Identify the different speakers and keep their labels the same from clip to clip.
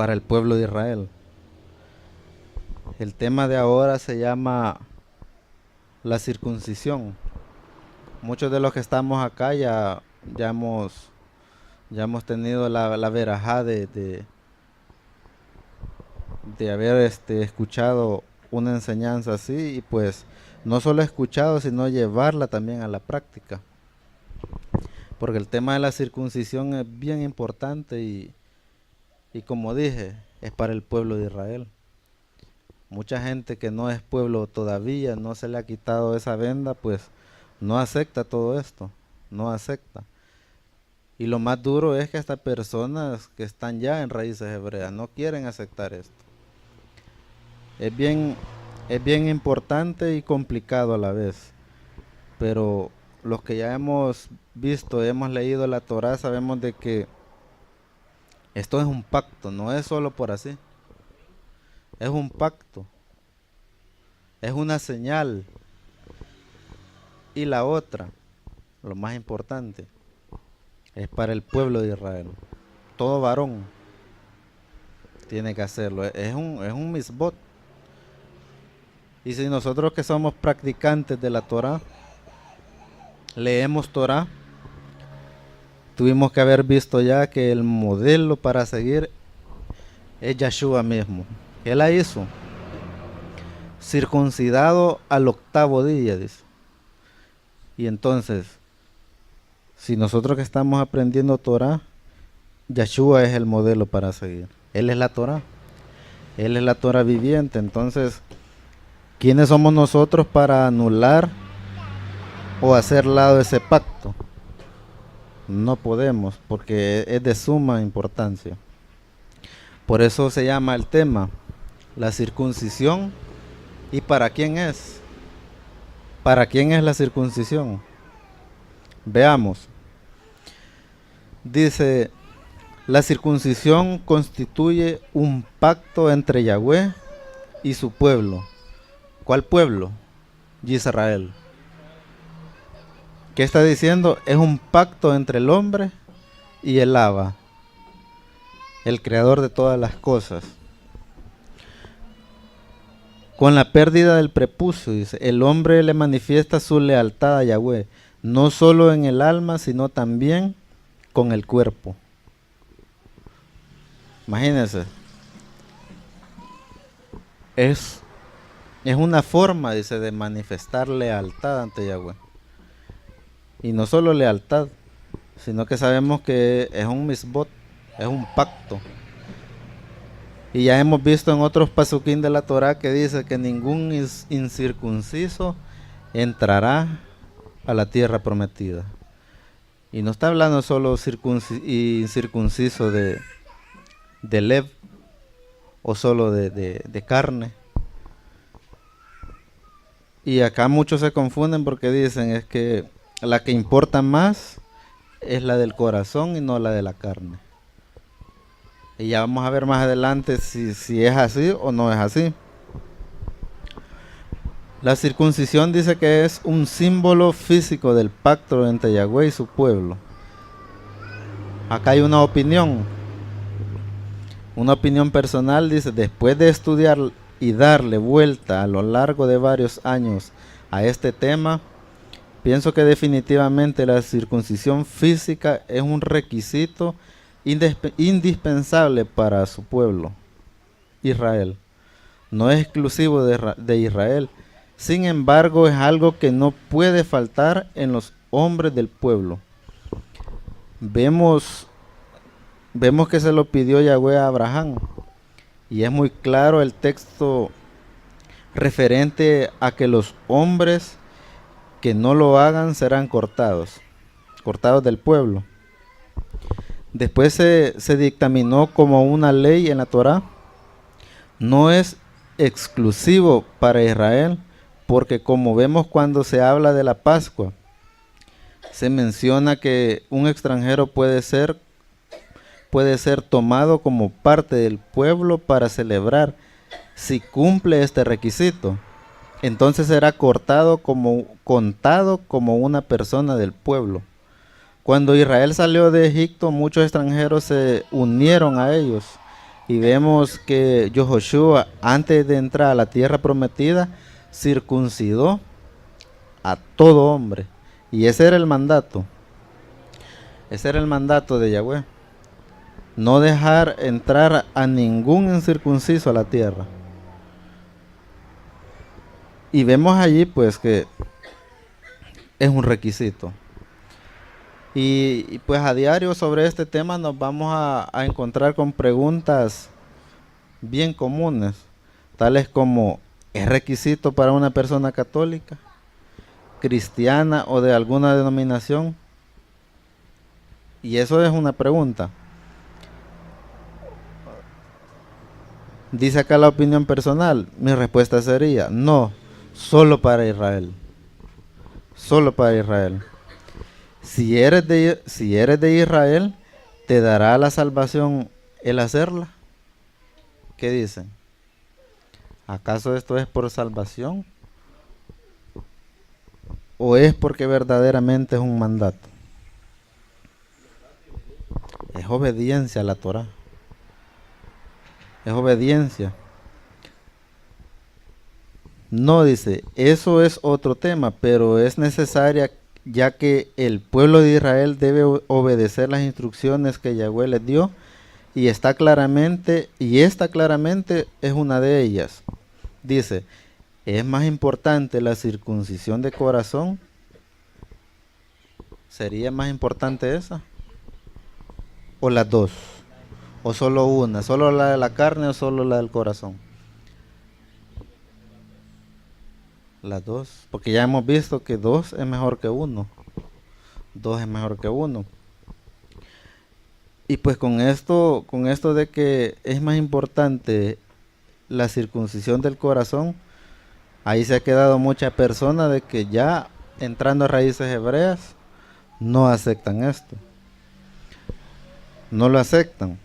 Speaker 1: para el pueblo de Israel. El tema de ahora se llama la circuncisión. Muchos de los que estamos acá ya hemos tenido la verajá de haber escuchado una enseñanza así, y pues no solo escuchado, sino llevarla también a la práctica. Porque el tema de la circuncisión es bien importante y como dije, es para el pueblo de Israel. Mucha gente que no es pueblo todavía, no se le ha quitado esa venda, pues no acepta todo esto, no acepta. Y lo más duro es que estas personas que están ya en raíces hebreas no quieren aceptar esto. Es bien importante y complicado a la vez, pero los que ya hemos visto, hemos leído la Torá, sabemos de que esto es un pacto, no es solo por así, es un pacto, es una señal. Y la otra, lo más importante, es para el pueblo de Israel. Todo varón tiene que hacerlo, es un misbot. Y si nosotros que somos practicantes de la Torá, leemos Torá, tuvimos que haber visto ya que el modelo para seguir es Yeshua mismo. Él la hizo, circuncidado al 8º día, dice. Y entonces, si nosotros que estamos aprendiendo Torá, Yeshua es el modelo para seguir. Él es la Torá. Él es la Torá viviente. Entonces, ¿quiénes somos nosotros para anular o hacer lado ese pacto? No podemos, porque es de suma importancia. Por eso se llama el tema la circuncisión. ¿Y para quién es? ¿Para quién es la circuncisión? Veamos. Dice, la circuncisión constituye un pacto entre Yahweh y su pueblo. ¿Cuál pueblo? Israel. ¿Qué está diciendo? Es un pacto entre el hombre y el Abba, el creador de todas las cosas. Con la pérdida del prepucio, dice, el hombre le manifiesta su lealtad a Yahweh, no solo en el alma, sino también con el cuerpo. Imagínense. Es una forma, dice, de manifestar lealtad ante Yahweh. Y no solo lealtad, sino que sabemos que es un misbot, es un pacto. Y ya hemos visto en otros pasuquín de la Torá que dice que ningún incircunciso entrará a la tierra prometida. Y no está hablando solo incircunciso de lev o solo de carne. Y acá muchos se confunden porque dicen es que la que importa más es la del corazón y no la de la carne. Y ya vamos a ver más adelante si es así o no es así. La circuncisión dice que es un símbolo físico del pacto entre Yahweh y su pueblo. Acá hay una opinión personal, dice, después de estudiar y darle vuelta a lo largo de varios años a este tema, pienso que definitivamente la circuncisión física es un requisito indispensable para su pueblo, Israel. No es exclusivo de Israel. Sin embargo, es algo que no puede faltar en los hombres del pueblo. Vemos que se lo pidió Yahweh a Abraham. Y es muy claro el texto referente a que los hombres que no lo hagan serán cortados del pueblo. Después se dictaminó como una ley en la Torá. No es exclusivo para Israel, porque como vemos cuando se habla de la Pascua, se menciona que un extranjero puede ser tomado como parte del pueblo para celebrar. Si cumple este requisito, entonces será contado como una persona del pueblo. Cuando Israel salió de Egipto, muchos extranjeros se unieron a ellos y vemos que Joshua, antes de entrar a la tierra prometida, circuncidó a todo hombre. Y ese era el mandato. Ese era el mandato de Yahweh. No dejar entrar a ningún incircunciso a la tierra. Y vemos allí pues que es un requisito. Y pues a diario sobre este tema nos vamos a encontrar con preguntas bien comunes, tales como: ¿es requisito para una persona católica, cristiana o de alguna denominación? Y eso es una pregunta. Dice acá la opinión personal. Mi respuesta sería: no, solo para Israel. Solo para Israel. Si eres de Israel, ¿te dará la salvación el hacerla? ¿Qué dicen? ¿Acaso esto es por salvación? ¿O es porque verdaderamente es un mandato? Es obediencia a la Torah. Es obediencia. No, dice, eso es otro tema, pero es necesaria, ya que el pueblo de Israel debe obedecer las instrucciones que Yahweh les dio, y esta claramente es una de ellas. Dice: ¿es más importante la circuncisión de corazón? ¿Sería más importante esa? ¿O las dos? ¿O solo una? ¿Solo la de la carne o solo la del corazón? Las dos. Porque ya hemos visto que dos es mejor que uno. Dos es mejor que uno. Y pues con esto de que es más importante la circuncisión del corazón, ahí se ha quedado mucha persona de que ya entrando a raíces hebreas no aceptan esto. No lo aceptan.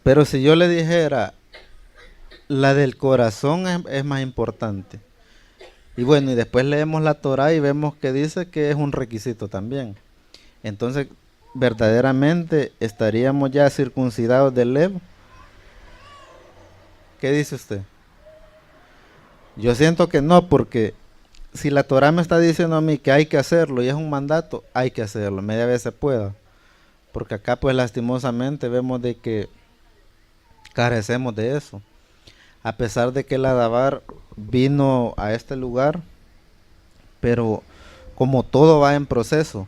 Speaker 1: Pero si yo le dijera, la del corazón es más importante. Y bueno, y después leemos la Torah y vemos que dice que es un requisito también. Entonces, verdaderamente estaríamos ya circuncidados del Lev. ¿Qué dice usted? Yo siento que no, porque si la Torah me está diciendo a mí que hay que hacerlo y es un mandato, hay que hacerlo, media vez se pueda. Porque acá pues lastimosamente vemos de que carecemos de eso. A pesar de que el Adabar vino a este lugar, pero como todo va en proceso.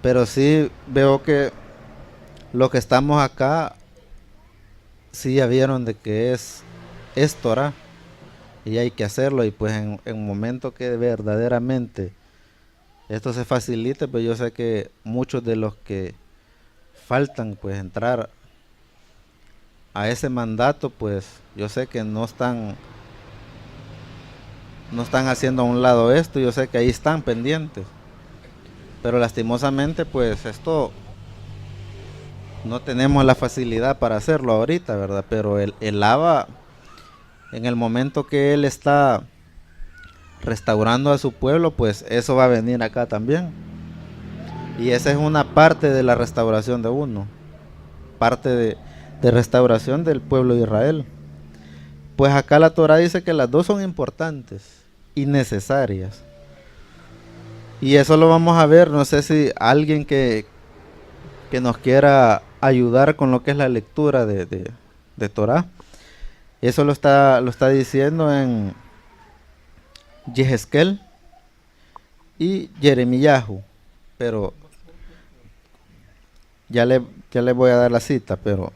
Speaker 1: Pero sí veo que los que estamos acá, sí ya vieron de que es Torah y hay que hacerlo. Y pues en un momento que verdaderamente esto se facilite, pues yo sé que muchos de los que faltan pues entrar a ese mandato, pues yo sé que no están haciendo a un lado esto. Yo sé que ahí están pendientes, pero lastimosamente pues esto no tenemos la facilidad para hacerlo ahorita, ¿verdad? Pero el Abba, en el momento que él está restaurando a su pueblo, pues eso va a venir acá también. Y esa es una parte de la restauración de uno, parte de restauración del pueblo de Israel. Pues acá la Torah dice que las dos son importantes y necesarias. Y eso lo vamos a ver. No sé si alguien que nos quiera ayudar con lo que es la lectura de Torah. Eso lo está diciendo en Yehezkel y Jeremiyahu. Pero ya le voy a dar la cita, pero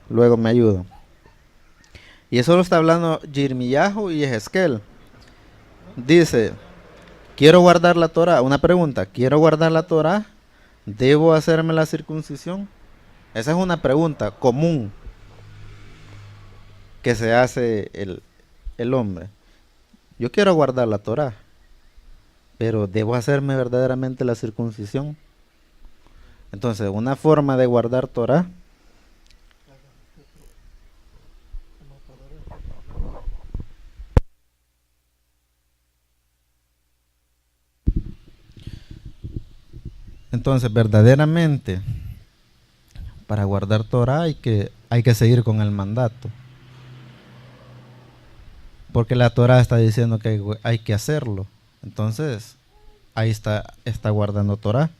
Speaker 1: luego me ayudan. Y eso lo está hablando Jeremiyahu y Yehezkel. Dice: quiero guardar la Torah. Una pregunta: ¿quiero guardar la Torah? ¿Debo hacerme la circuncisión? Esa es una pregunta común que se hace el hombre. Yo quiero guardar la Torah, pero ¿debo hacerme verdaderamente la circuncisión? Entonces, una forma de guardar Torah entonces verdaderamente para guardar Torah hay que seguir con el mandato. Porque la Torah está diciendo que hay que hacerlo. Entonces, ahí está guardando Torah.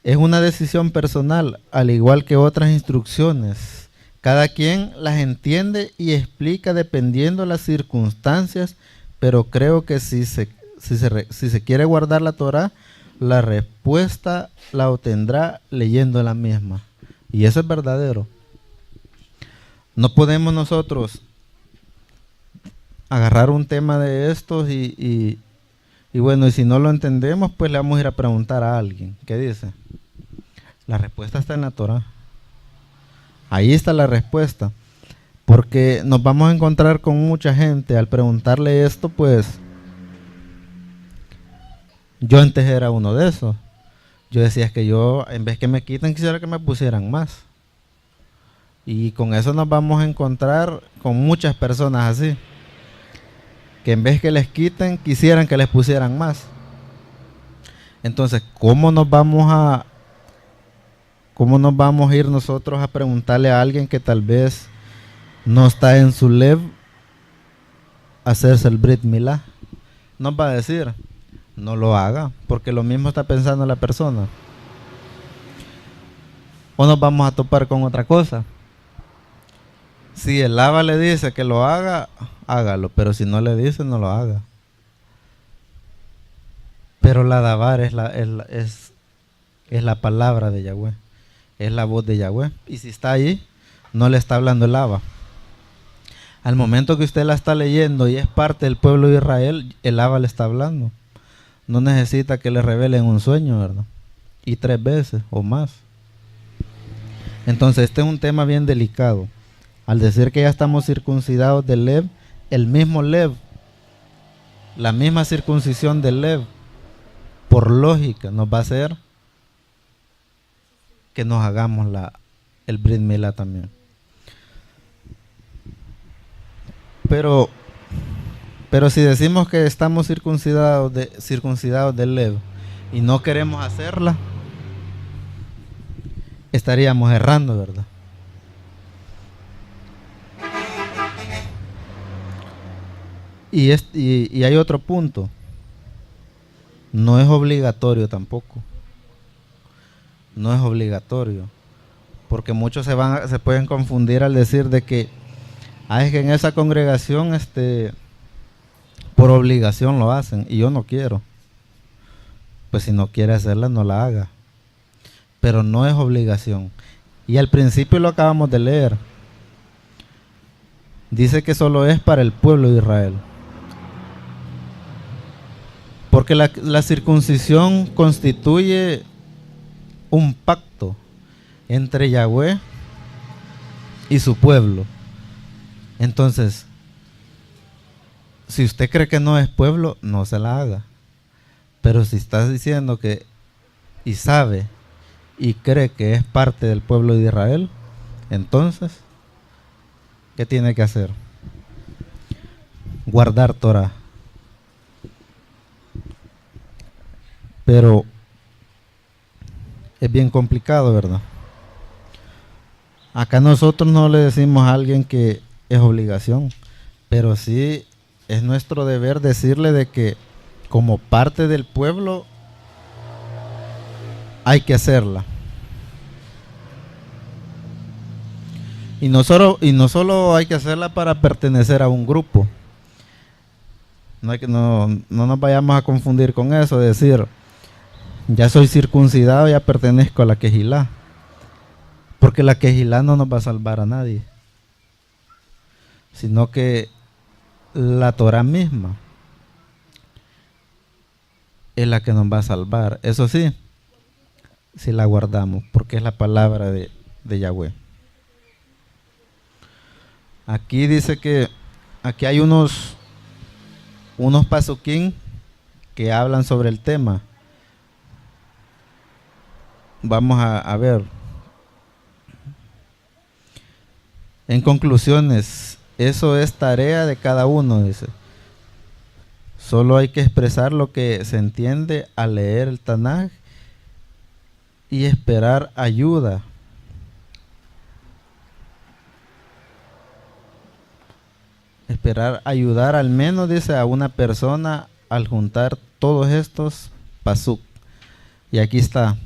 Speaker 1: Es una decisión personal, al igual que otras instrucciones. Cada quien las entiende y explica dependiendo de las circunstancias, pero creo que si se quiere guardar la Torah, la respuesta la obtendrá leyendo la misma. Y eso es verdadero. No podemos nosotros agarrar un tema de estos y bueno, y si no lo entendemos, pues le vamos a ir a preguntar a alguien. ¿Qué dice? La respuesta está en la Torah. Ahí está la respuesta. Porque nos vamos a encontrar con mucha gente al preguntarle esto, pues yo antes era uno de esos. Yo decía que yo, en vez que me quiten, quisiera que me pusieran más. Y con eso nos vamos a encontrar con muchas personas así, que en vez que les quiten, quisieran que les pusieran más. Entonces, ¿cómo nos vamos a ir nosotros a preguntarle a alguien que tal vez no está en su lev hacerse el Brit Milá? Nos va a decir, no lo haga, porque lo mismo está pensando la persona. O nos vamos a topar con otra cosa. Si el Abba le dice que lo haga, hágalo, pero si no le dice, no lo haga. Pero la Dabar es la palabra de Yahweh, es la voz de Yahweh. Y si está ahí, no le está hablando el Abba. Al momento que usted la está leyendo y es parte del pueblo de Israel, el Abba le está hablando. No necesita que le revelen un sueño, ¿verdad? Y 3 veces o más. Entonces este es un tema bien delicado. Al decir que ya estamos circuncidados del Lev, el mismo Lev, la misma circuncisión del Lev, por lógica, nos va a hacer que nos hagamos el Brit Milá también. Pero si decimos que estamos circuncidados del Lev y no queremos hacerla, estaríamos errando, ¿verdad? Y hay otro punto. No es obligatorio tampoco. No es obligatorio. Porque muchos se pueden confundir al decir de que es que en esa congregación por obligación lo hacen y yo no quiero. Pues si no quiere hacerla, no la haga. Pero no es obligación. Y al principio lo acabamos de leer. Dice que solo es para el pueblo de Israel. Porque la circuncisión constituye un pacto entre Yahweh y su pueblo. Entonces, si usted cree que no es pueblo, no se la haga. Pero si está diciendo que y sabe y cree que es parte del pueblo de Israel, entonces, ¿qué tiene que hacer? Guardar Torah. Pero es bien complicado, ¿verdad? Acá nosotros no le decimos a alguien que es obligación, pero sí es nuestro deber decirle de que como parte del pueblo hay que hacerla. Y no solo hay que hacerla para pertenecer a un grupo. No nos vayamos a confundir con eso, de decir, ya soy circuncidado, ya pertenezco a la Quejilá. Porque la Quejilá no nos va a salvar a nadie, sino que la Torah misma es la que nos va a salvar. Eso sí, si la guardamos, porque es la palabra de Yahweh. Aquí dice que aquí hay unos pasuquín que hablan sobre el tema. Vamos a ver. En conclusiones, eso es tarea de cada uno, dice. Solo hay que expresar lo que se entiende al leer el Tanaj y esperar ayuda. Esperar ayudar al menos, dice, a una persona al juntar todos estos pasuk. Y aquí está,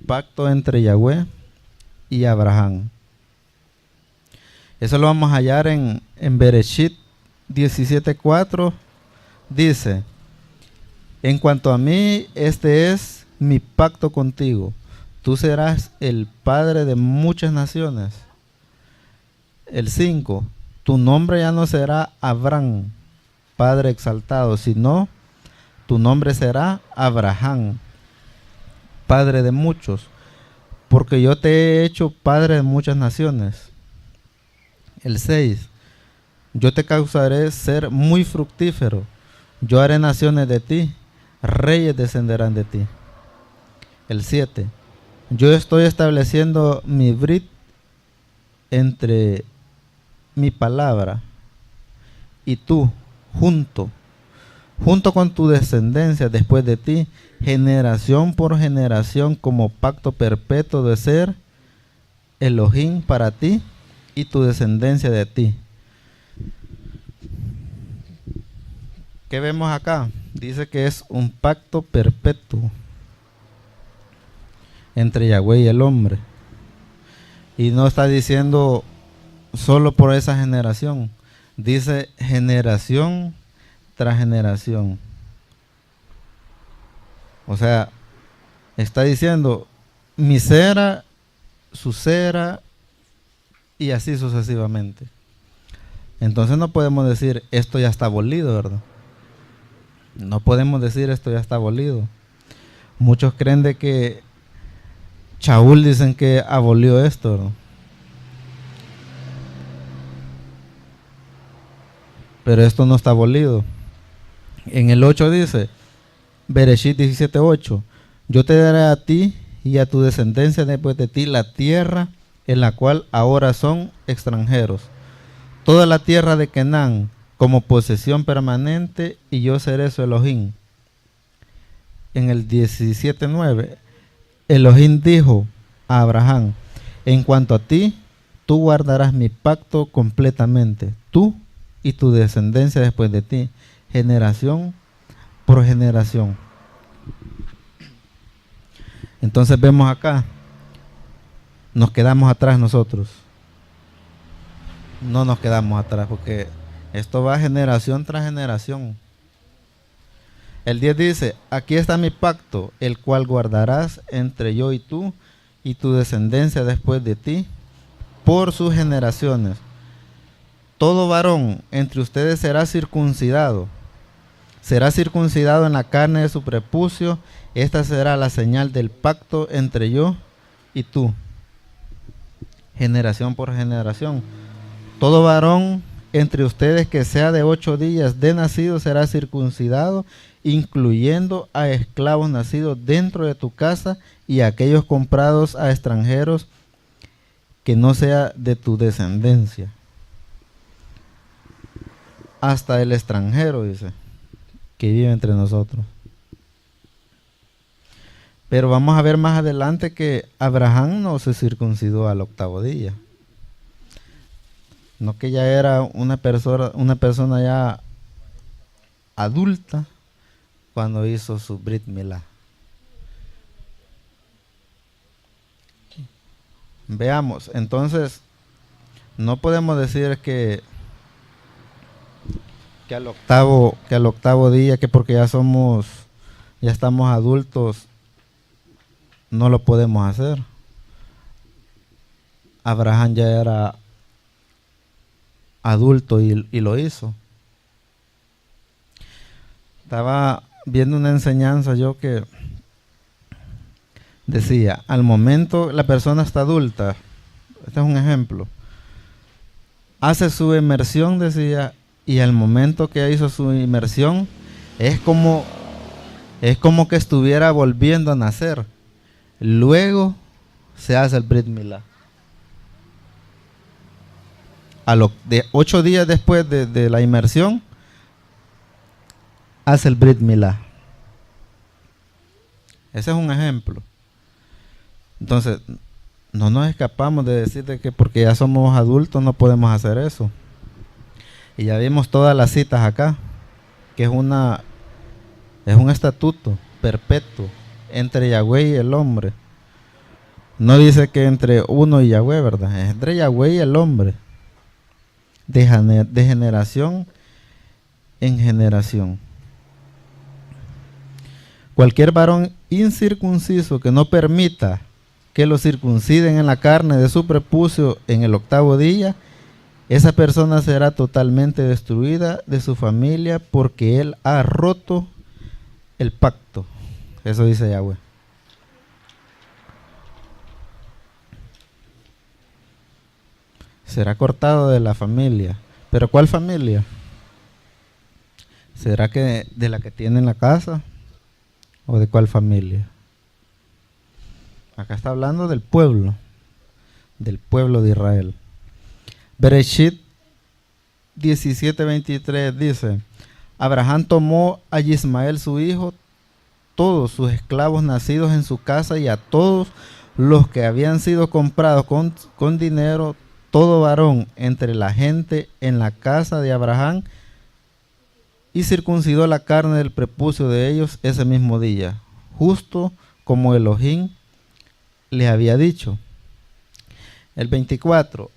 Speaker 1: pacto entre Yahweh y Abraham. Eso lo vamos a hallar en Bereshit 17:4. Dice, en cuanto a mí, este es mi pacto contigo. Tú serás el padre de muchas naciones. El 5, tu nombre ya no será Abraham, padre exaltado, sino tu nombre será Abraham, padre de muchos, porque yo te he hecho padre de muchas naciones. El 6, yo te causaré ser muy fructífero. Yo haré naciones de ti, reyes descenderán de ti. El 7, yo estoy estableciendo mi brit entre mi palabra y tú, junto con tu descendencia después de ti, generación por generación, como pacto perpetuo de ser Elohim para ti y tu descendencia de ti. ¿Qué vemos acá? Dice que es un pacto perpetuo entre Yahweh y el hombre. Y no está diciendo solo por esa generación. Dice generación tras generación. O sea, está diciendo mi cera, su cera y así sucesivamente. Entonces no podemos decir esto ya está abolido, ¿verdad? No podemos decir esto ya está abolido. Muchos creen de que Shaul dicen que abolió esto, ¿verdad? Pero esto no está abolido. En el 8 dice, Bereshit 17:8, yo te daré a ti y a tu descendencia después de ti la tierra en la cual ahora son extranjeros, toda la tierra de Canaán como posesión permanente, y yo seré su Elohim. En el 17:9, Elohim dijo a Abraham, en cuanto a ti, tú guardarás mi pacto completamente, tú y tu descendencia después de ti, generación por generación. Entonces vemos acá, nos quedamos atrás nosotros. No nos quedamos atrás, porque esto va generación tras generación. El 10 dice, aquí está mi pacto, el cual guardarás entre yo y tu descendencia después de ti, por sus generaciones. Todo varón entre ustedes será circuncidado en la carne de su prepucio. Esta será la señal del pacto entre yo y tú, generación por generación. Todo varón entre ustedes que sea de 8 días de nacido será circuncidado, incluyendo a esclavos nacidos dentro de tu casa y a aquellos comprados a extranjeros, que no sea de tu descendencia. Hasta el extranjero, dice, que vive entre nosotros. Pero vamos a ver más adelante que Abraham no se circuncidó al 8º día. No, que ya era una persona ya adulta cuando hizo su Brit Milá. Veamos, entonces no podemos decir que al octavo día, que porque ya estamos adultos, no lo podemos hacer. Abraham ya era adulto y lo hizo. Estaba viendo una enseñanza yo que decía, al momento la persona está adulta, este es un ejemplo, hace su inmersión, decía, y al momento que hizo su inmersión es como que estuviera volviendo a nacer. Luego se hace el Brit Milá. De 8 días después de la inmersión, hace el Brit Milá. Ese es un ejemplo. Entonces, no nos escapamos de decir de que porque ya somos adultos no podemos hacer eso. Y ya vimos todas las citas acá, que es un estatuto perpetuo entre Yahweh y el hombre. No dice que entre uno y Yahweh, ¿verdad? Es entre Yahweh y el hombre. De generación en generación. Cualquier varón incircunciso que no permita que lo circunciden en la carne de su prepucio en el 8º día, esa persona será totalmente destruida de su familia porque él ha roto el pacto. Eso dice Yahweh. Será cortado de la familia. ¿Pero cuál familia? ¿Será que de la que tiene en la casa? ¿O de cuál familia? Acá está hablando del pueblo de Israel. Bereshit 17:23 dice: Abraham tomó a Ismael su hijo, todos sus esclavos nacidos en su casa y a todos los que habían sido comprados con dinero, todo varón entre la gente en la casa de Abraham, y circuncidó la carne del prepucio de ellos ese mismo día, justo como Elohim le había dicho. El 24.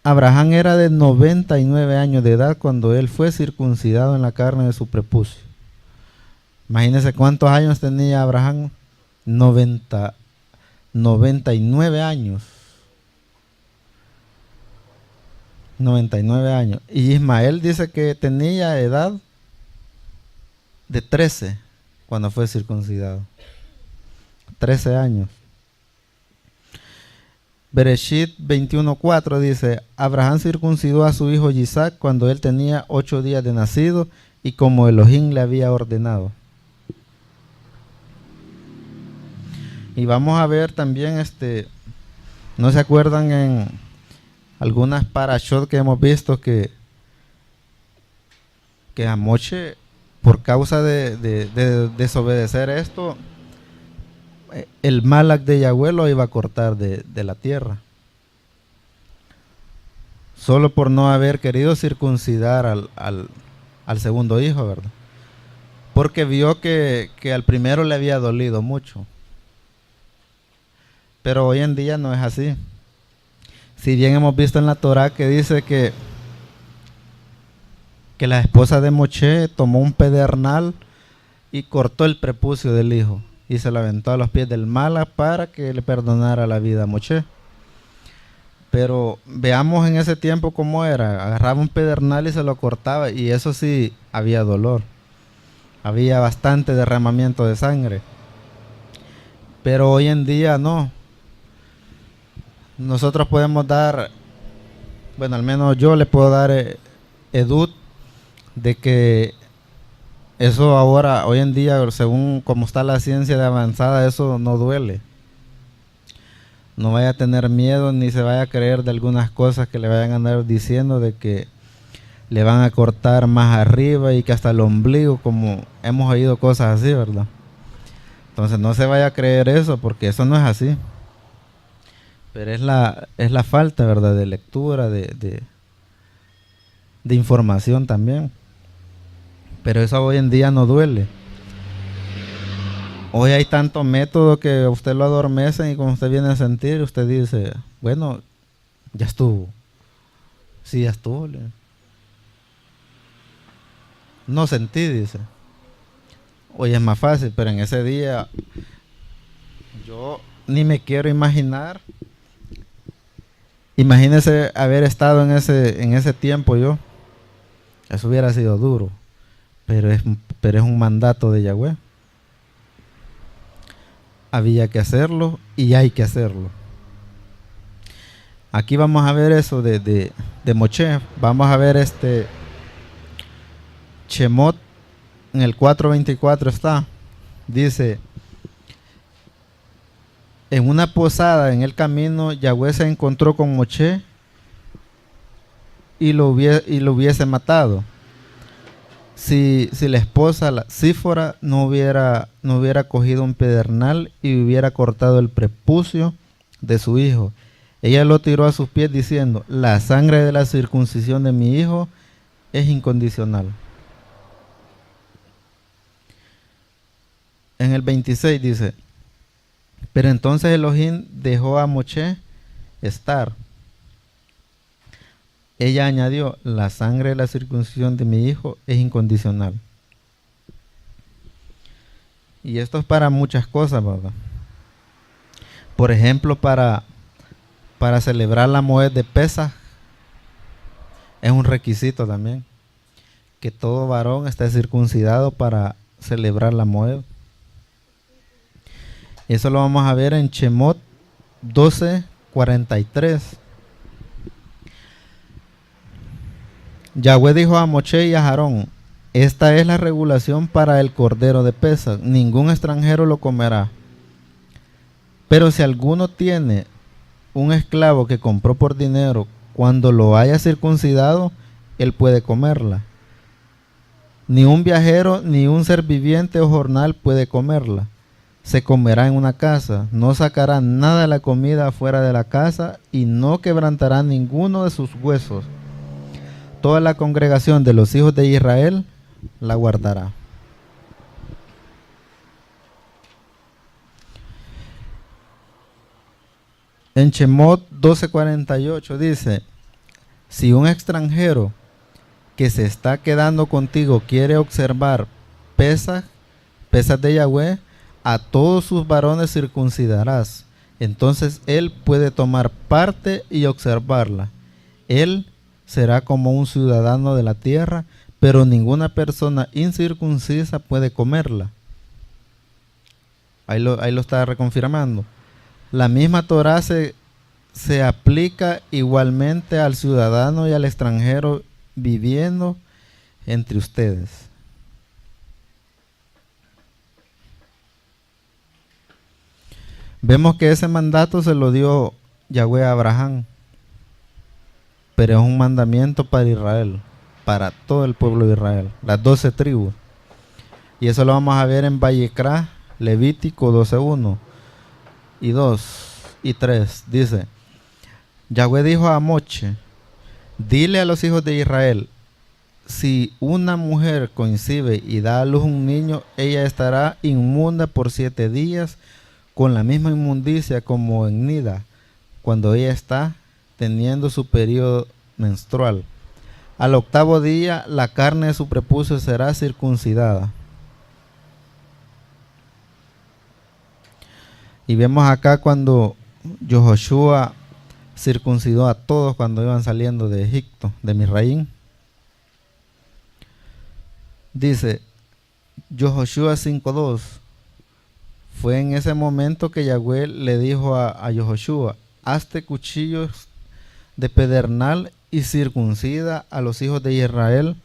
Speaker 1: Abraham era de 99 años de edad cuando él fue circuncidado en la carne de su prepucio. Imagínense cuántos años tenía Abraham. 99 años. 99 años. Y Ismael dice que tenía edad de 13 cuando fue circuncidado. 13 años. Bereshit 21:4 dice: Abraham circuncidó a su hijo Isaac cuando él tenía 8 días de nacido y como Elohim le había ordenado. Y vamos a ver también, ¿no se acuerdan en algunas parashot que hemos visto que a Moche, por causa de desobedecer esto, el Malak de Yahweh lo iba a cortar de la tierra? Solo por no haber querido circuncidar al segundo hijo, ¿verdad? Porque vio que al primero le había dolido mucho. Pero hoy en día no es así. Si bien hemos visto en la Torah que dice que la esposa de Moche tomó un pedernal y cortó el prepucio del hijo y se lo aventó a los pies del Malak para que le perdonara la vida a Moche. Pero veamos en ese tiempo cómo era. Agarraba un pedernal y se lo cortaba, y eso sí, había dolor. Había bastante derramamiento de sangre. Pero hoy en día no. Nosotros podemos dar, bueno, al menos yo le puedo dar edut de que eso ahora, hoy en día, según como está la ciencia de avanzada, eso no duele. No vaya a tener miedo ni se vaya a creer de algunas cosas que le vayan a andar diciendo de que le van a cortar más arriba y que hasta el ombligo, como hemos oído cosas así, ¿verdad? Entonces no se vaya a creer eso, porque eso no es así. Pero es la falta, ¿verdad?, de lectura, de información también. Pero eso hoy en día no duele. Hoy hay tantos métodos que usted lo adormecen y cuando usted viene a sentir, usted dice, bueno, ya estuvo. Sí, ya estuvo. No sentí, dice. Hoy es más fácil, pero en ese día yo ni me quiero imaginar. Imagínese haber estado en ese tiempo yo. Eso hubiera sido duro. Pero es un mandato de Yahweh. Había que hacerlo y hay que hacerlo. Aquí vamos a ver eso de Moche. Vamos a ver Shemot en el 4:24 está. Dice: en una posada en el camino, Yahweh se encontró con Moche y lo hubiese matado. Si la esposa, la Sífora, no hubiera cogido un pedernal y hubiera cortado el prepucio de su hijo. Ella lo tiró a sus pies diciendo: la sangre de la circuncisión de mi hijo es incondicional. En el 26 dice: pero entonces Elohim dejó a Moshe estar. Ella añadió: la sangre de la circuncisión de mi hijo es incondicional. Y esto es para muchas cosas, ¿verdad? Por ejemplo, para celebrar la Moed de Pesaj, es un requisito también que todo varón esté circuncidado para celebrar la Moed. Eso lo vamos a ver en Shemot 12:43. Yahweh dijo a Moshe y a Aarón: esta es la regulación para el cordero de Pesaj, ningún extranjero lo comerá. Pero si alguno tiene un esclavo que compró por dinero, cuando lo haya circuncidado, él puede comerla. Ni un viajero, ni un ser viviente o jornal puede comerla. Se comerá en una casa, no sacará nada de la comida afuera de la casa y no quebrantará ninguno de sus huesos. Toda la congregación de los hijos de Israel la guardará. En Shemot 12:48 dice: si un extranjero que se está quedando contigo quiere observar Pesaj de Yahweh, a todos sus varones circuncidarás. Entonces él puede tomar parte y observarla. Él será como un ciudadano de la tierra, pero ninguna persona incircuncisa puede comerla. Ahí lo está reconfirmando. La misma Torah se aplica igualmente al ciudadano y al extranjero viviendo entre ustedes. Vemos que ese mandato se lo dio Yahweh a Abraham, pero es un mandamiento para Israel, para todo el pueblo de Israel, las 12 tribus. Y eso lo vamos a ver en Vayikra, Levítico 12:1 y 2 y 3. Dice: Yahweh dijo a Moshe: dile a los hijos de Israel, si una mujer concibe y da a luz un niño, ella estará inmunda por 7 días, con la misma inmundicia como en Nida, cuando ella está teniendo su periodo menstrual. Al 8º día, la carne de su prepucio será circuncidada. Y vemos acá cuando Yehoshua circuncidó a todos cuando iban saliendo de Egipto, de Misraín. Dice Yehoshua 5:2: fue en ese momento que Yahweh le dijo a Yehoshua: hazte cuchillos de pedernal y circuncida a los hijos de Israel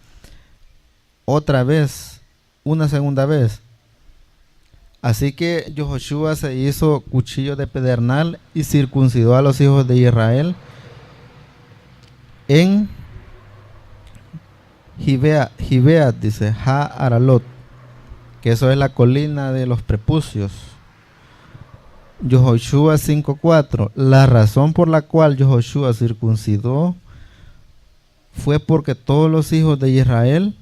Speaker 1: otra vez, una segunda vez. Así que Yehoshua se hizo cuchillo de pedernal y circuncidó a los hijos de Israel en Gibeat, dice Ha-Aralot, que eso es la colina de los prepucios. Yehoshua 5:4: la razón por la cual Yehoshua circuncidó fue porque todos los hijos de Israel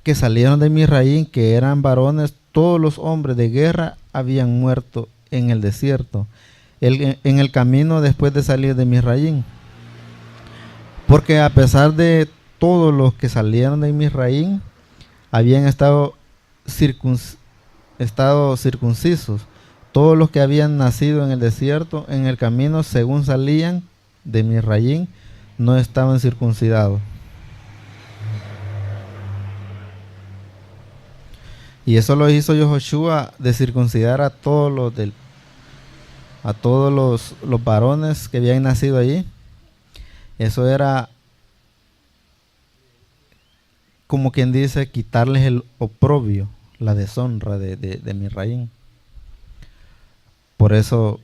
Speaker 1: que salieron de Misraín, que eran varones, todos los hombres de guerra habían muerto en el desierto, en el camino después de salir de Misraín. Porque a pesar de todos los que salieron de Misraín, habían estado circuncisos. Todos los que habían nacido en el desierto, en el camino, según salían de Misraín, no estaban circuncidados. Y eso lo hizo Yehoshua, de circuncidar a todos los varones que habían nacido allí. Eso era, como quien dice, quitarles el oprobio, la deshonra de Misraín. Por eso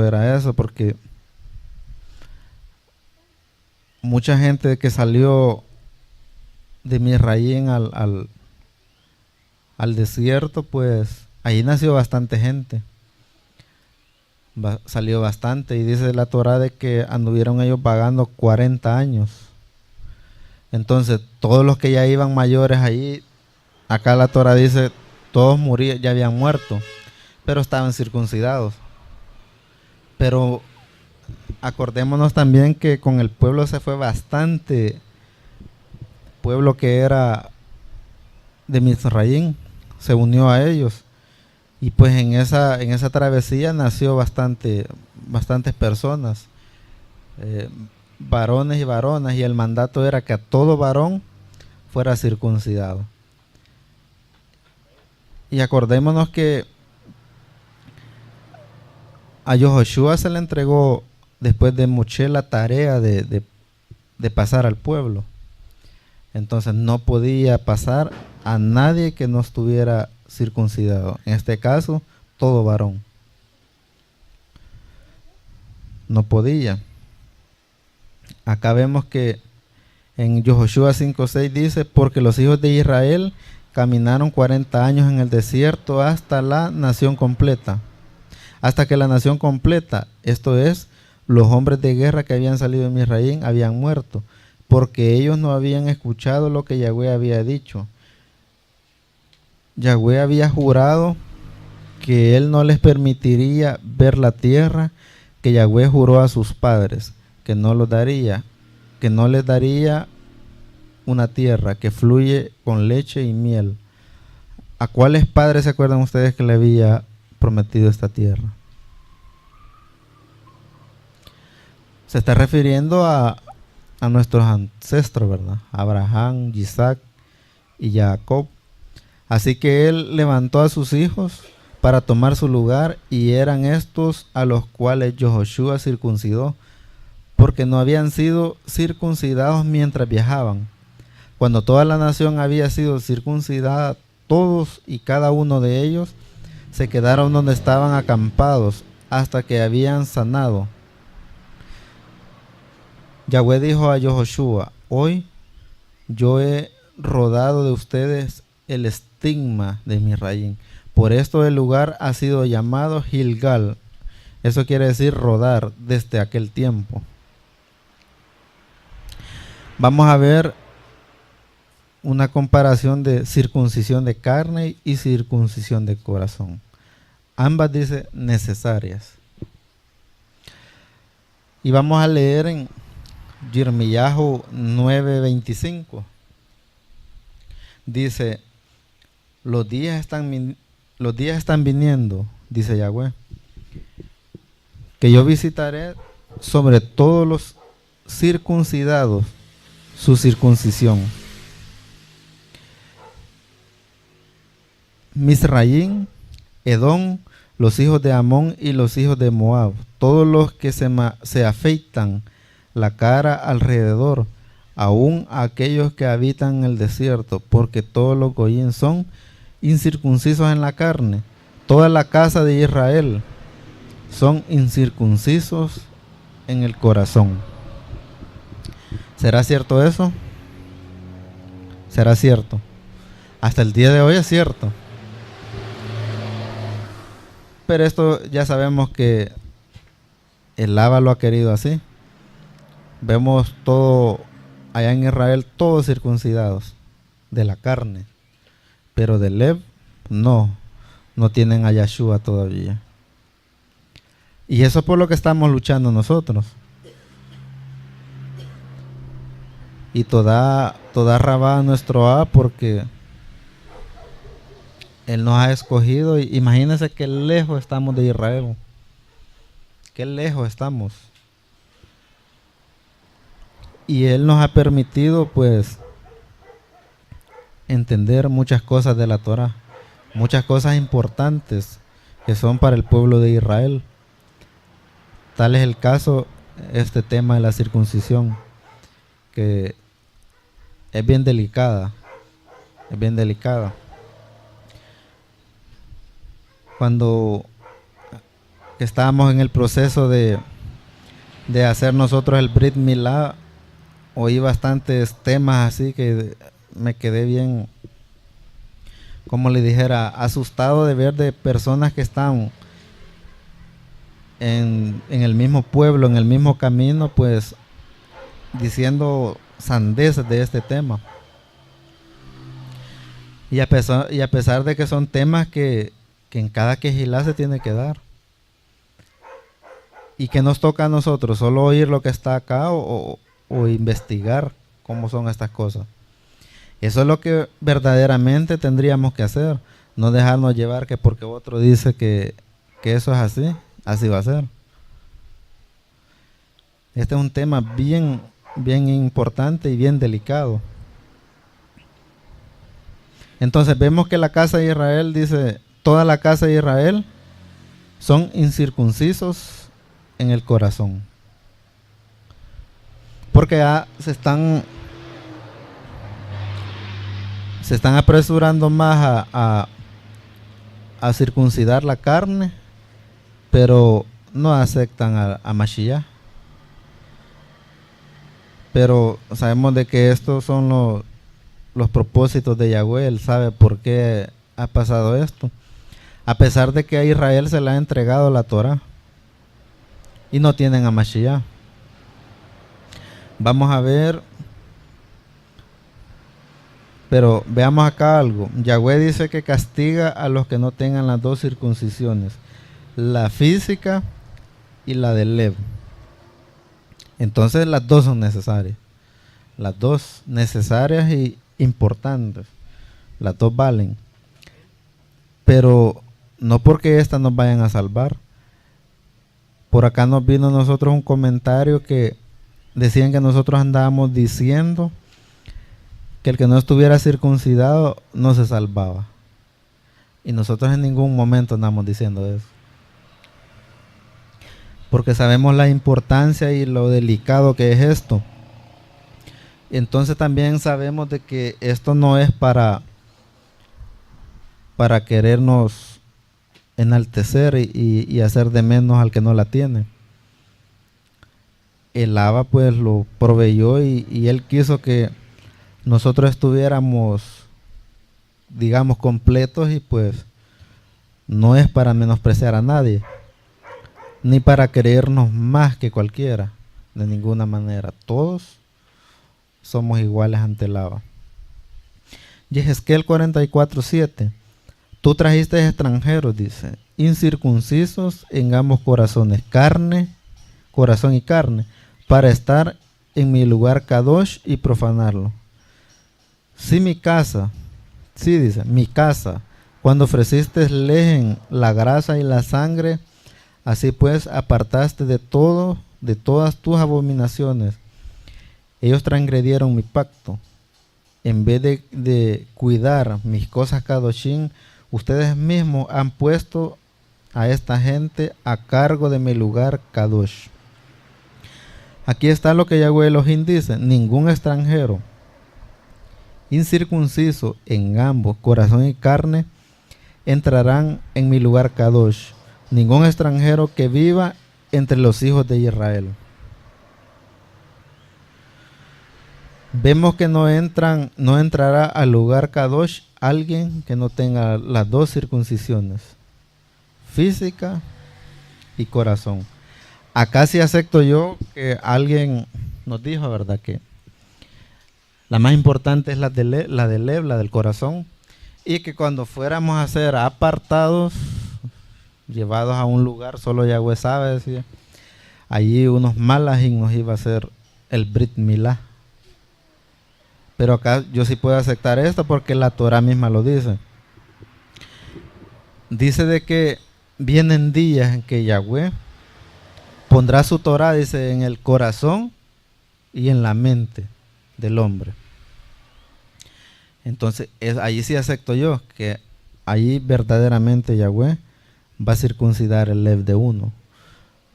Speaker 1: era eso, porque mucha gente que salió de Misraín al desierto, pues ahí nació bastante gente. salió bastante, y dice la Torá de que anduvieron ellos vagando 40 años. Entonces todos los que ya iban mayores allí, acá la Torá dice, todos murían, ya habían muerto, pero estaban circuncidados. Pero acordémonos también que con el pueblo se fue bastante pueblo que era de Mizraim, se unió a ellos, y pues en esa travesía nació bastantes personas, varones y varonas, y el mandato era que a todo varón fuera circuncidado. Y acordémonos que a Yoshua se le entregó después de Moche la tarea de pasar al pueblo. Entonces no podía pasar a nadie que no estuviera circuncidado. En este caso, todo varón. No podía. Acá vemos que en Joshua 5:6 dice, porque los hijos de Israel caminaron 40 años en el desierto hasta la nación completa. Hasta que la nación completa, esto es, los hombres de guerra que habían salido de Mizraim habían muerto, porque ellos no habían escuchado lo que Yahweh había dicho. Yahweh había jurado que él no les permitiría ver la tierra que Yahweh juró a sus padres, que no los daría, que no les daría una tierra que fluye con leche y miel. ¿A cuáles padres se acuerdan ustedes que le había prometido esta tierra? Se está refiriendo a nuestros ancestros, ¿verdad? Abraham, Isaac y Jacob. Así que él levantó a sus hijos para tomar su lugar, y eran estos a los cuales Joshua circuncidó, porque no habían sido circuncidados mientras viajaban. Cuando toda la nación había sido circuncidada, todos y cada uno de ellos se quedaron donde estaban acampados hasta que habían sanado. Yahweh dijo a Joshua, hoy yo he rodado de ustedes el estigma de Mizraim. Por esto el lugar ha sido llamado Gilgal. Eso quiere decir rodar desde aquel tiempo. Vamos a ver una comparación de circuncisión de carne y circuncisión de corazón. Ambas dice necesarias. Y vamos a leer en Yirmiyahu 9:25. Dice, los días están viniendo, dice Yahweh, que yo visitaré sobre todos los circuncidados su circuncisión. Mizraim, Edom, los hijos de Amón y los hijos de Moab, todos los que se afeitan la cara alrededor, aún aquellos que habitan en el desierto, porque todos los goyim son incircuncisos en la carne. Toda la casa de Israel son incircuncisos en el corazón. ¿Será cierto eso? ¿Será cierto? Hasta el día de hoy es cierto. Pero esto ya sabemos que el Abba lo ha querido así. Vemos todo allá en Israel, todos circuncidados de la carne, pero de Lev no tienen a Yahshua todavía. Y eso es por lo que estamos luchando nosotros. Y toda rabá nuestro A, porque Él nos ha escogido. Y imagínense qué lejos estamos de Israel. Qué lejos estamos. Y Él nos ha permitido pues entender muchas cosas de la Torah, muchas cosas importantes que son para el pueblo de Israel. Tal es el caso, este tema de la circuncisión, que es bien delicada, es bien delicada. Cuando estábamos en el proceso de hacer nosotros el Brit Milá, oí bastantes temas así que me quedé bien, como le dijera, asustado de ver de personas que están en el mismo pueblo, en el mismo camino, pues diciendo sandeces de este tema. Y a pesar de que son temas que en cada quejilá se tiene que dar. Y que nos toca a nosotros solo oír lo que está acá o investigar cómo son estas cosas. Eso es lo que verdaderamente tendríamos que hacer. No dejarnos llevar que porque otro dice que eso es así, así va a ser. Este es un tema bien, bien importante y bien delicado. Entonces vemos que la casa de Israel dice, toda la casa de Israel son incircuncisos en el corazón. Porque ya se están apresurando más a circuncidar la carne, pero no aceptan a Mashiach. Pero sabemos de que estos son los propósitos de Yahweh. Él sabe por qué ha pasado esto. A pesar de que a Israel se le ha entregado la Torah y no tienen a Mashiach. Vamos a ver, pero veamos acá algo. Yahweh dice que castiga a los que no tengan las dos circuncisiones, la física y la del lev. Entonces las dos son necesarias. Las dos necesarias y importantes. Las dos valen. Pero no porque estas nos vayan a salvar. Por acá nos vino a nosotros un comentario que decían que nosotros andábamos diciendo que el que no estuviera circuncidado no se salvaba. Y nosotros en ningún momento andamos diciendo eso. Porque sabemos la importancia y lo delicado que es esto. Entonces también sabemos de que esto no es para querernos enaltecer y hacer de menos al que no la tiene. El Abba pues lo proveyó y Él quiso que nosotros estuviéramos, digamos, completos, y pues no es para menospreciar a nadie, ni para creernos más que cualquiera, de ninguna manera. Todos somos iguales ante el Abba. Yehezquiel 44:7. Tú trajiste extranjeros, dice, incircuncisos en ambos corazones, corazón y carne, para estar en mi lugar Kadosh y profanarlo. Si mi casa, sí dice, mi casa, cuando ofreciste lejen, la grasa y la sangre, así pues apartaste de todas tus abominaciones. Ellos transgredieron mi pacto. En vez de cuidar mis cosas Kadoshim, ustedes mismos han puesto a esta gente a cargo de mi lugar Kadosh. Aquí está lo que Yahweh Elohim dice: ningún extranjero incircunciso en ambos, corazón y carne, entrarán en mi lugar Kadosh. Ningún extranjero que viva entre los hijos de Israel. Vemos que no entrará al lugar Kadosh alguien que no tenga las dos circuncisiones, física y corazón. Acá sí acepto yo que alguien nos dijo, ¿verdad?, que la más importante es la del lev, la del corazón, y que cuando fuéramos a ser apartados, llevados a un lugar, solo Yahweh sabe, decía, allí unos malajim nos iba a hacer el Brit Milá. Pero acá yo sí puedo aceptar esto porque la Torah misma lo dice. Dice de que vienen días en que Yahweh pondrá su Torah, dice, en el corazón y en la mente del hombre. Entonces, allí sí acepto yo que allí verdaderamente Yahweh va a circuncidar el lev de uno.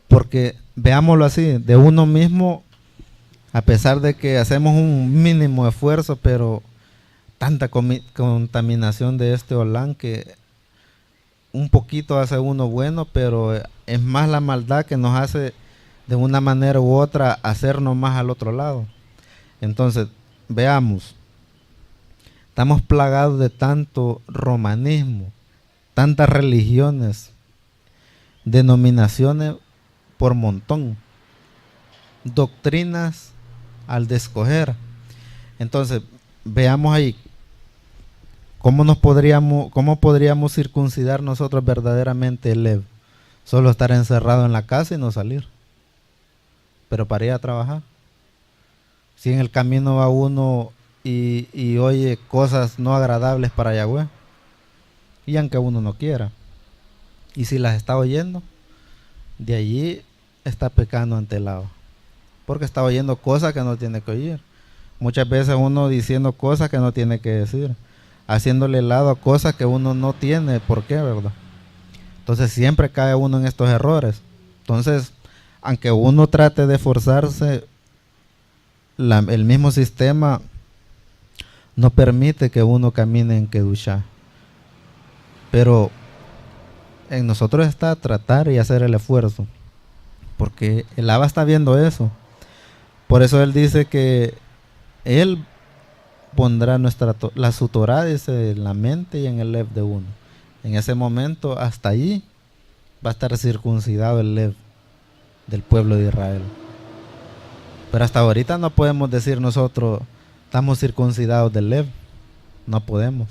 Speaker 1: Porque, veámoslo así, de uno mismo, a pesar de que hacemos un mínimo esfuerzo, pero tanta contaminación de este olán que un poquito hace uno bueno, pero es más la maldad que nos hace de una manera u otra hacernos más al otro lado. Entonces, veamos, estamos plagados de tanto romanismo, tantas religiones, denominaciones por montón. Doctrinas al de escoger. Entonces, veamos ahí cómo podríamos circuncidar nosotros verdaderamente el Lev. Solo estar encerrado en la casa y no salir. Pero para ir a trabajar. Si en el camino va uno y oye cosas no agradables para Yahweh, y aunque uno no quiera, y si las está oyendo, de allí está pecando ante el Abba, porque está oyendo cosas que no tiene que oír. Muchas veces uno diciendo cosas que no tiene que decir, haciéndole lado a cosas que uno no tiene por qué, ¿verdad? Entonces siempre cae uno en estos errores. Entonces, aunque uno trate de forzarse, el mismo sistema no permite que uno camine en Kedushá. Pero en nosotros está tratar y hacer el esfuerzo, porque el Abba está viendo eso. Por eso él dice que él pondrá su Torah, dice, en la mente y en el Lev de uno. En ese momento, hasta allí va a estar circuncidado el Lev del pueblo de Israel. Pero hasta ahorita no podemos decir nosotros estamos circuncidados del Lev. No podemos.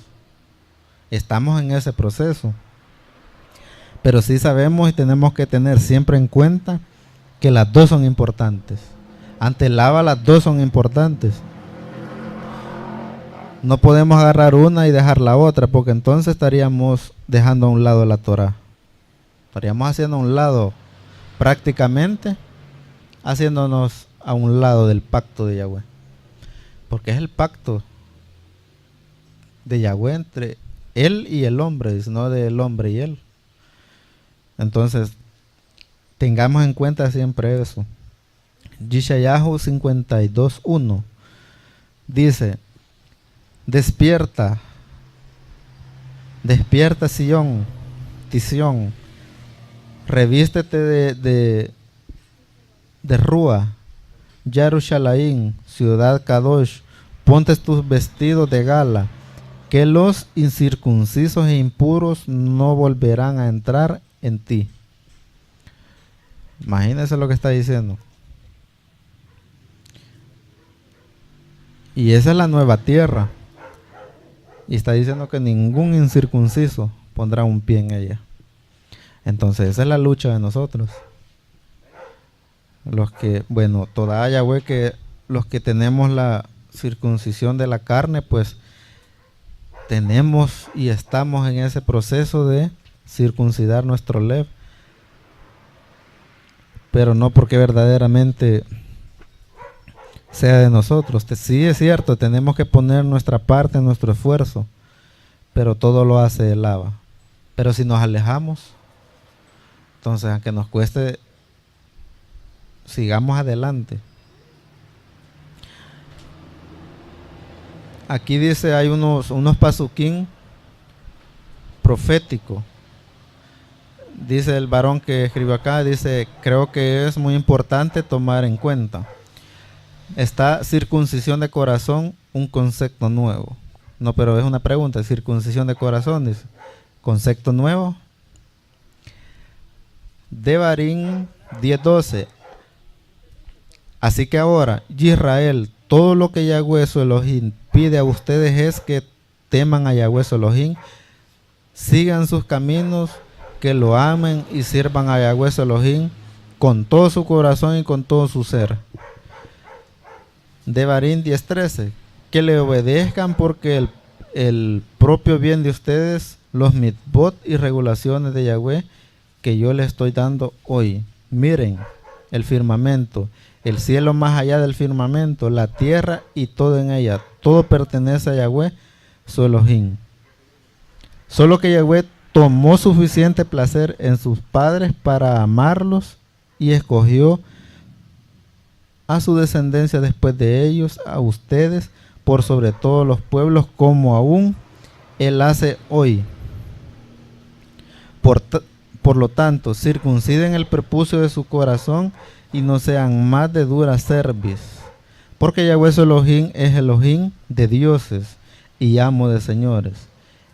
Speaker 1: Estamos en ese proceso. Pero sí sabemos y tenemos que tener siempre en cuenta que las dos son importantes. Ante el Abba las dos son importantes. No podemos agarrar una y dejar la otra, porque entonces estaríamos dejando a un lado la Torah. Estaríamos haciendo a un lado, prácticamente haciéndonos a un lado del pacto de Yahweh. Porque es el pacto de Yahweh entre él y el hombre, no del hombre y él. Entonces, tengamos en cuenta siempre eso. Yeshayahu 52:1 dice: despierta, despierta Sión, Tisión, revístete de Rúa, Jerusalén, ciudad Kadosh, ponte tus vestidos de gala, que los incircuncisos e impuros no volverán a entrar en ti. Imagínense lo que está diciendo. Y esa es la nueva tierra. Y está diciendo que ningún incircunciso pondrá un pie en ella. Entonces esa es la lucha de nosotros. Los que, bueno, toda Yahweh, que los que tenemos la circuncisión de la carne, pues tenemos y estamos en ese proceso de circuncidar nuestro Lev. Pero no porque verdaderamente sea de nosotros. Sí es cierto, tenemos que poner nuestra parte, nuestro esfuerzo, pero todo lo hace el Abba. Pero si nos alejamos, entonces aunque nos cueste, sigamos adelante. Aquí dice, hay unos pasuquín proféticos. Dice el varón que escribió acá, dice, creo que es muy importante tomar en cuenta. Está circuncisión de corazón, un concepto nuevo. No, pero es una pregunta, circuncisión de corazón, dice, concepto nuevo. Devarim 10:12. Así que ahora, Israel, todo lo que Yahweh su Elohim pide a ustedes es que teman a Yahweh su Elohim, sigan sus caminos, que lo amen y sirvan a Yahweh su Elohim con todo su corazón y con todo su ser. Devarim 10:13, que le obedezcan porque el propio bien de ustedes, los mitzvot y regulaciones de Yahweh que yo les estoy dando hoy. Miren el firmamento, el cielo más allá del firmamento, la tierra y todo en ella, todo pertenece a Yahweh su Elohim. Solo que Yahweh tomó suficiente placer en sus padres para amarlos y escogió a su descendencia después de ellos, a ustedes, por sobre todos los pueblos, como aún Él hace hoy. Por lo tanto, circunciden el prepucio de su corazón y no sean más de dura cerviz, porque Yahweh su Elohim es Elohim de dioses y amo de señores,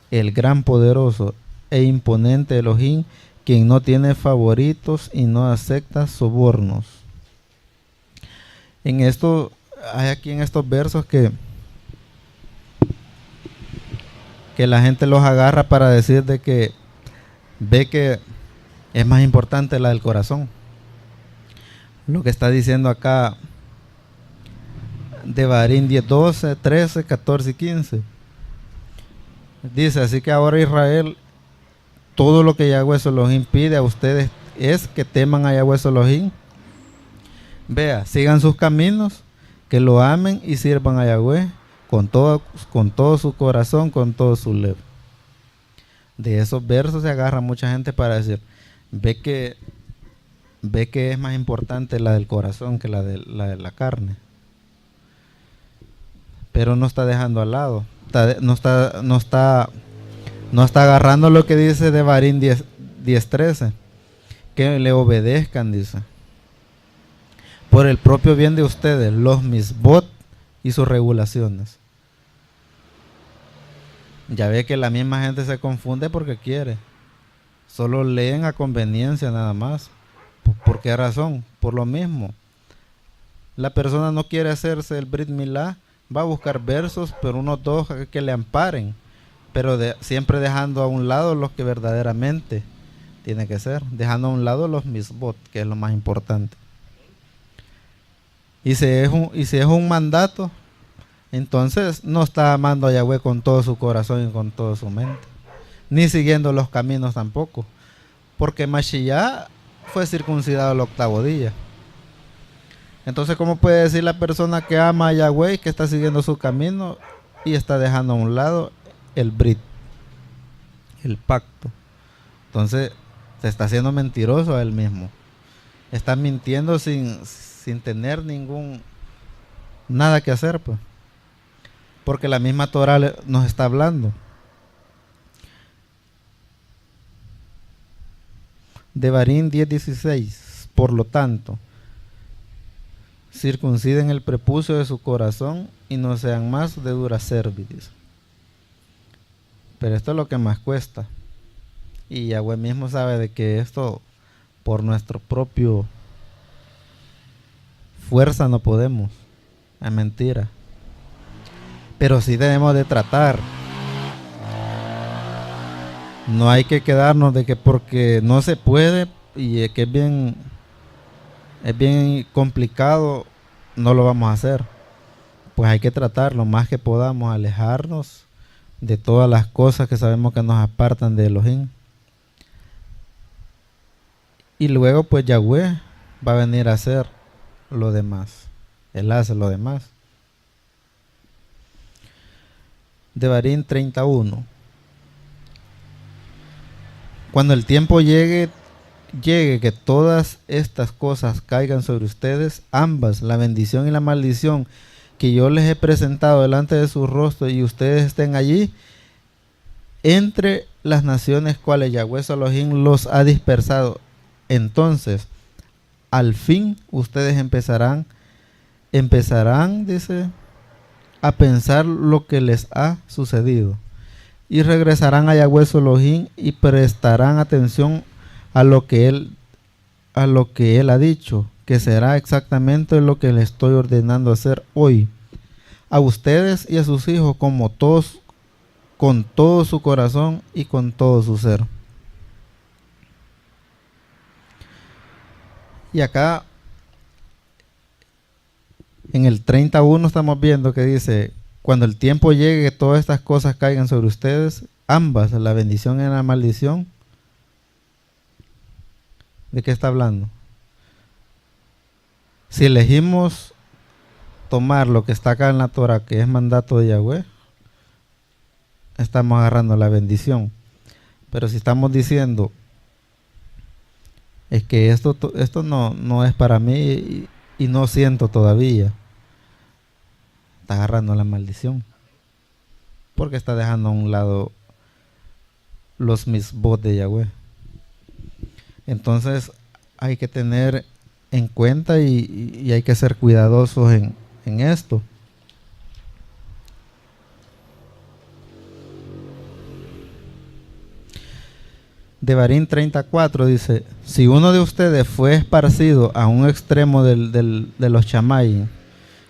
Speaker 1: el gran poderoso e imponente Elohim, quien no tiene favoritos y no acepta sobornos. En esto, hay aquí en estos versos que la gente los agarra para decir de que ve que es más importante la del corazón. Lo que está diciendo acá Devarim 10, 12, 13, 14 y 15. Dice, así que ahora Israel, todo lo que Yahweh se los impide a ustedes es que teman a Yahweh Elohim. Vea, sigan sus caminos, que lo amen y sirvan a Yahweh con todo su corazón, con todo su leve. De esos versos se agarra mucha gente para decir, ve que es más importante la del corazón que la de la carne. Pero no está dejando al lado, no está agarrando lo que dice Devarim 10:13, que le obedezcan, dice, por el propio bien de ustedes, los misbot y sus regulaciones. Ya ve que la misma gente se confunde porque quiere, solo leen a conveniencia nada más. ¿Por qué razón? Por lo mismo, la persona no quiere hacerse el Brit Milá, va a buscar versos, pero unos dos que le amparen, pero siempre dejando a un lado los que verdaderamente tiene que ser, dejando a un lado los misbot, que es lo más importante. Y si es un mandato, entonces no está amando a Yahweh con todo su corazón y con toda su mente, ni siguiendo los caminos tampoco, porque Mashiach fue circuncidado el 8º día. Entonces, ¿cómo puede decir la persona que ama a Yahweh, que está siguiendo su camino y está dejando a un lado el Brit, el pacto? Entonces, se está haciendo mentiroso a él mismo. Está mintiendo sin tener nada que hacer, pues. Porque la misma Torah nos está hablando. Devarim 10:16. Por lo tanto, circunciden el prepucio de su corazón y no sean más de dura cerviz. Pero esto es lo que más cuesta. Y Yahweh mismo sabe de que esto por nuestro propio fuerza no podemos. Es mentira. Pero sí debemos de tratar. No hay que quedarnos de que porque no se puede y que es bien complicado, no lo vamos a hacer. Pues hay que tratar lo más que podamos, alejarnos de todas las cosas que sabemos que nos apartan de Elohim. Y luego pues Yahweh va a venir a hacer lo demás. Él hace lo demás. Devarim 31. Cuando el tiempo llegue que todas estas cosas caigan sobre ustedes, ambas, la bendición y la maldición que yo les he presentado delante de su rostro, y ustedes estén allí entre las naciones cuales Yahweh Elohim los ha dispersado. Entonces, al fin ustedes empezarán, dice, a pensar lo que les ha sucedido, y regresarán a Yahweh Elohim y prestarán atención a lo que él ha dicho, que será exactamente lo que les estoy ordenando hacer hoy a ustedes y a sus hijos, como todos, con todo su corazón y con todo su ser. Y acá en el 31 estamos viendo que dice: cuando el tiempo llegue que todas estas cosas caigan sobre ustedes, ambas, la bendición y la maldición. ¿De qué está hablando? Si elegimos tomar lo que está acá en la Torah, que es mandato de Yahweh, estamos agarrando la bendición. Pero si estamos diciendo es que esto no es para mí y no siento todavía, está agarrando la maldición, porque está dejando a un lado los misbot de Yahweh. Entonces hay que tener en cuenta y hay que ser cuidadosos en esto. Devarim 34 dice: si uno de ustedes fue esparcido a un extremo de los Chamay,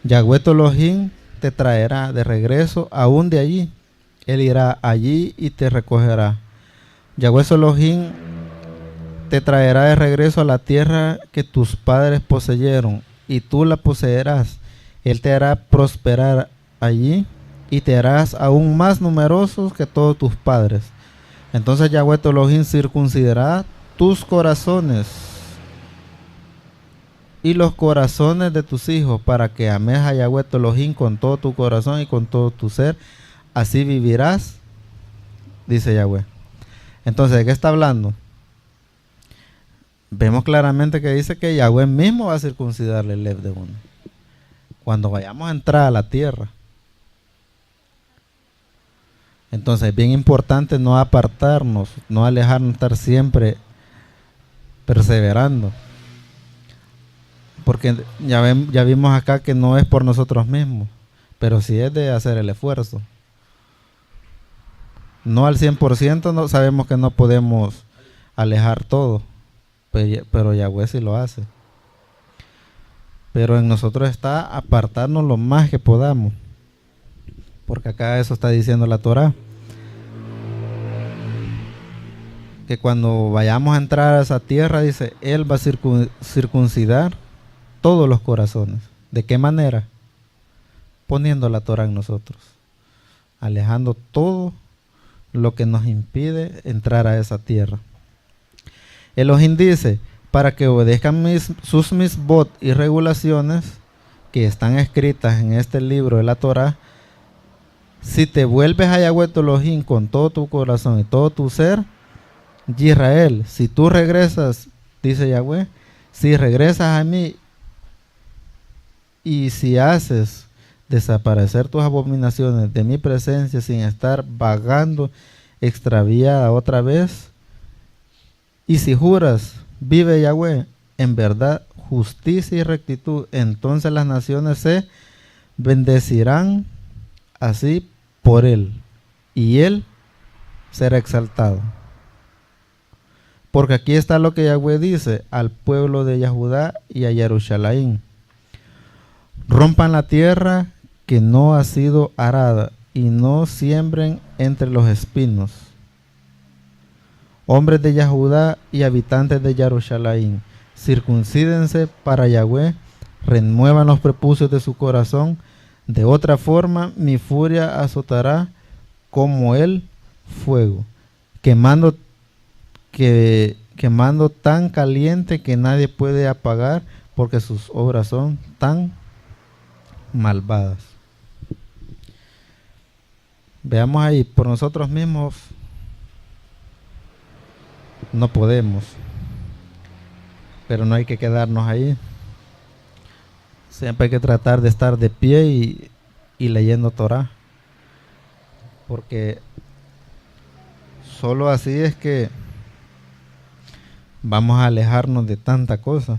Speaker 1: Yahweh tu Elohim te traerá de regreso aún de allí. Él irá allí y te recogerá. Yahweh su Elohim te traerá de regreso a la tierra que tus padres poseyeron, y tú la poseerás. Él te hará prosperar allí y te harás aún más numerosos que todos tus padres. Entonces Yahweh tu Elohim circuncidará tus corazones y los corazones de tus hijos, para que ames a Yahweh tu Elohim con todo tu corazón y con todo tu ser. Así vivirás, dice Yahweh. Entonces, ¿de qué está hablando? Vemos claramente que dice que Yahweh mismo va a circuncidarle el lev de uno cuando vayamos a entrar a la tierra. Entonces es bien importante no apartarnos, no alejarnos, estar siempre perseverando. Porque ya vimos acá que no es por nosotros mismos, pero sí es de hacer el esfuerzo. No al 100%, no, sabemos que no podemos alejar todo, pero Yahweh sí lo hace. Pero en nosotros está apartarnos lo más que podamos, porque acá eso está diciendo la Torá, que cuando vayamos a entrar a esa tierra, dice, Él va a circuncidar todos los corazones. ¿De qué manera? Poniendo la Torá en nosotros, alejando todo lo que nos impide entrar a esa tierra. Elohim dice: para que obedezcan sus misbot y regulaciones que están escritas en este libro de la Torá. Si te vuelves a Yahweh tu Elohim con todo tu corazón y todo tu ser, Israel, si tú regresas, dice Yahweh, si regresas a mí y si haces desaparecer tus abominaciones de mi presencia sin estar vagando extraviada otra vez, y si juras, vive Yahweh, en verdad, justicia y rectitud, entonces las naciones se bendecirán así por él, y él será exaltado. Porque aquí está lo que Yahweh dice al pueblo de Yahudá y a Jerusalén: rompan la tierra que no ha sido arada y no siembren entre los espinos. Hombres de Yahudá y habitantes de Jerusalén, circuncídense para Yahweh, renuevan los prepucios de su corazón, de otra forma mi furia azotará como el fuego, quemando tan caliente que nadie puede apagar, porque sus obras son tan malvadas. Veamos ahí, por nosotros mismos no podemos, pero no hay que quedarnos ahí. Siempre hay que tratar de estar de pie y leyendo Torah, porque solo así es que vamos a alejarnos de tanta cosa.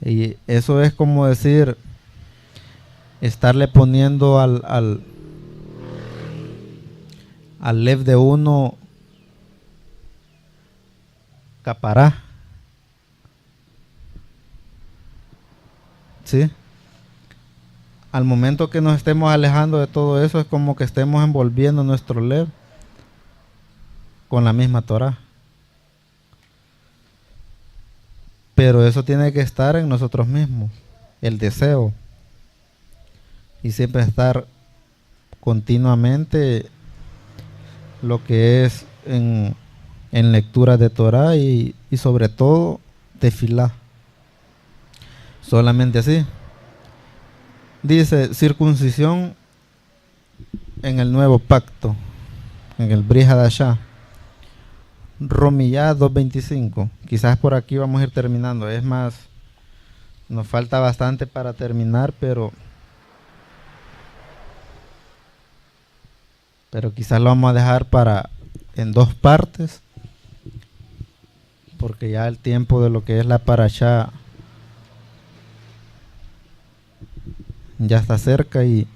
Speaker 1: Y eso es como decir, estarle poniendo al lev de uno capará, ¿sí? Al momento que nos estemos alejando de todo eso, es como que estemos envolviendo nuestro lev con la misma Torah. Pero eso tiene que estar en nosotros mismos, el deseo, y siempre estar continuamente lo que es en lectura de Torah y sobre todo tefilá. Solamente así. Dice circuncisión en el nuevo pacto, en el Brit Hadashah, Romillá 2.25. Quizás por aquí vamos a ir terminando. Es más, nos falta bastante para terminar, pero quizás lo vamos a dejar en dos partes, porque ya el tiempo de lo que es la parashá ya está cerca, y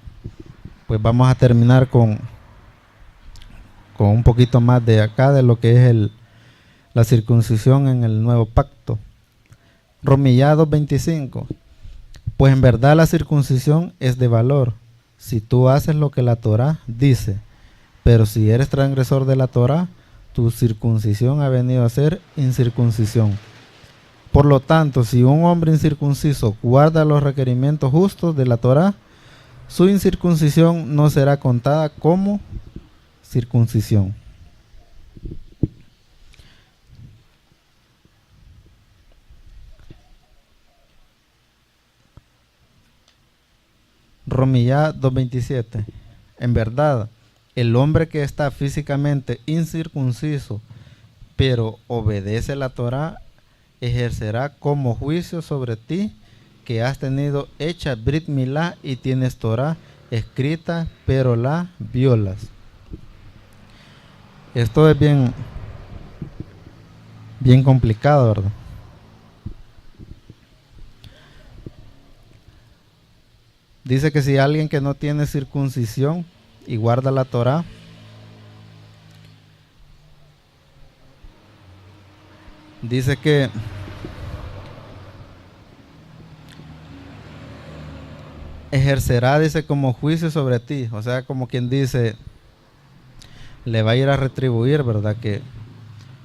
Speaker 1: pues vamos a terminar con con un poquito más de acá de lo que es la circuncisión en el nuevo pacto. Romillá 2:25. Pues en verdad la circuncisión es de valor, si tú haces lo que la Torá dice, pero si eres transgresor de la Torá, tu circuncisión ha venido a ser incircuncisión. Por lo tanto, si un hombre incircunciso guarda los requerimientos justos de la Torá, su incircuncisión no será contada como circuncisión. Romillá 2:27. En verdad, el hombre que está físicamente incircunciso, pero obedece la Torá, ejercerá como juicio sobre ti que has tenido hecha Brit Milá y tienes Torá escrita, pero la violas. Esto es bien complicado, ¿verdad? Dice que si alguien que no tiene circuncisión y guarda la Torá, dice que ejercerá, dice, como juicio sobre ti. O sea, como quien dice, le va a ir a retribuir, ¿verdad? Que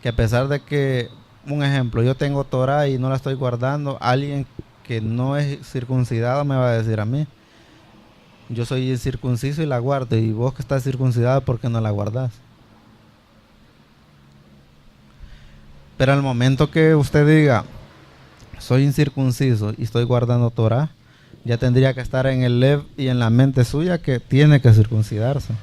Speaker 1: a pesar de que, un ejemplo, yo tengo Torá y no la estoy guardando, alguien que no es circuncidado me va a decir a mí, yo soy incircunciso y la guardo, y vos que estás circuncidado, ¿por qué no la guardás? Pero al momento que usted diga, soy incircunciso y estoy guardando Torá, ya tendría que estar en el lev y en la mente suya que tiene que circuncidarse.